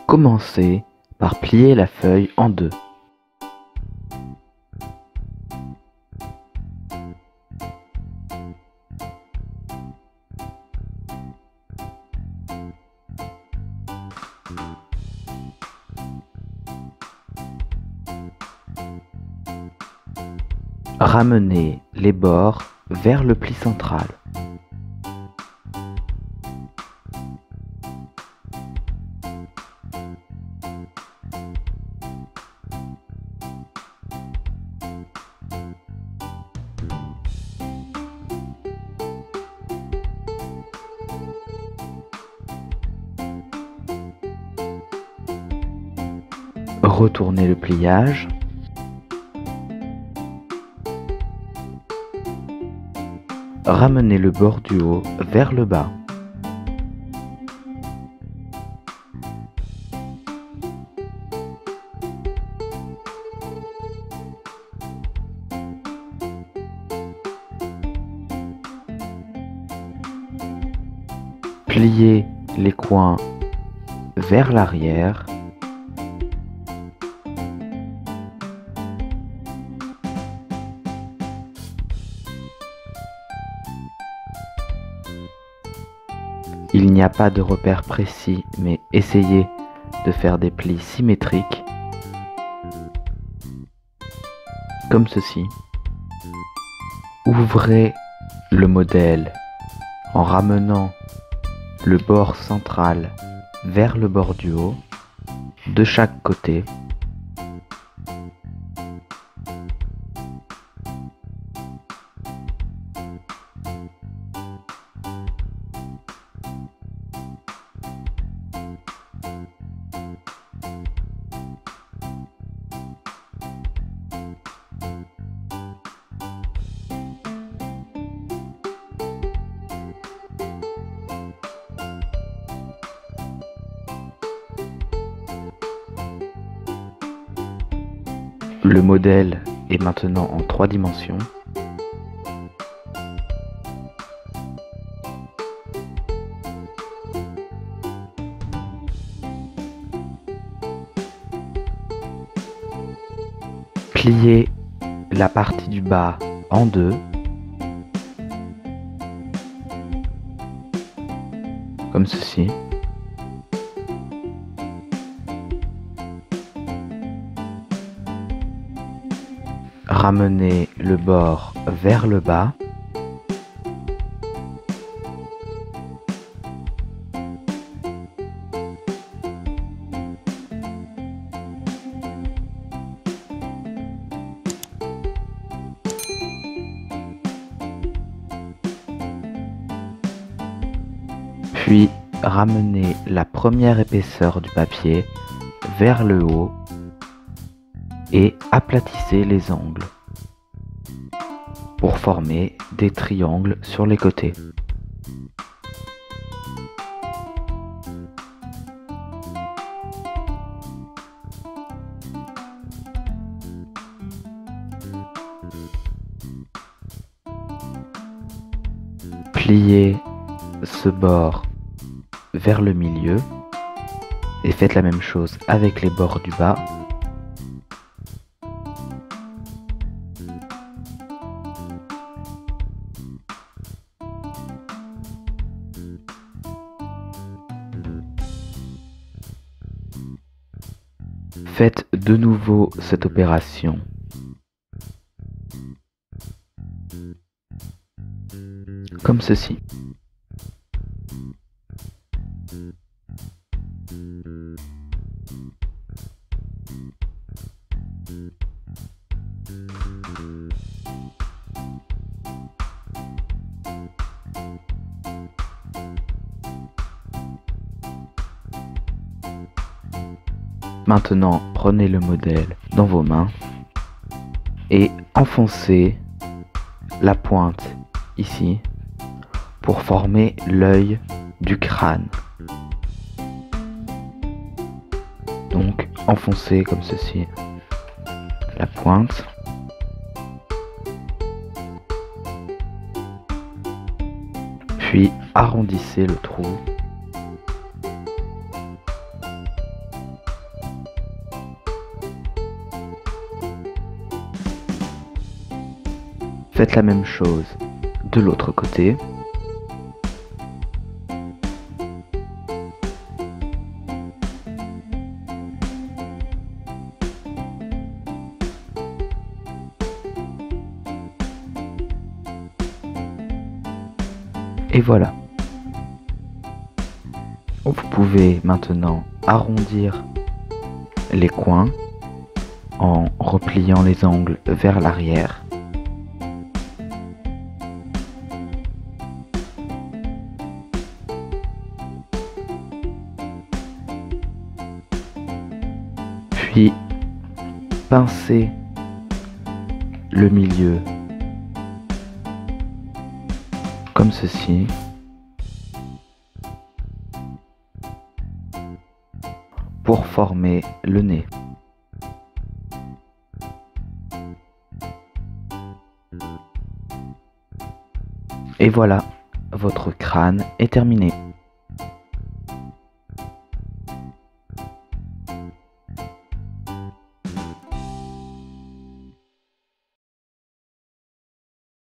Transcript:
Commencez par plier la feuille en deux. Ramenez les bords vers le pli central. Retournez le pliage. Ramenez le bord du haut vers le bas. Pliez les coins vers l'arrière. Il n'y a pas de repère précis, mais essayez de faire des plis symétriques, comme ceci. Ouvrez le modèle en ramenant le bord central vers le bord du haut, de chaque côté. Le modèle est maintenant en 3 dimensions. Pliez la partie du bas en deux, comme ceci. Ramenez le bord vers le bas. Puis ramenez la première épaisseur du papier vers le haut et aplatissez les angles pour former des triangles sur les côtés. Pliez ce bord vers le milieu et faites la même chose avec les bords du bas. Faites de nouveau cette opération. Comme ceci. Maintenant, prenez le modèle dans vos mains et enfoncez la pointe ici pour former l'œil du crâne. Donc, enfoncez comme ceci la pointe. Puis arrondissez le trou. Faites la même chose de l'autre côté. Et voilà. Vous pouvez maintenant arrondir les coins en repliant les angles vers l'arrière. Puis pincez le milieu comme ceci. Pour former le nez. Et voilà, votre crâne est terminé.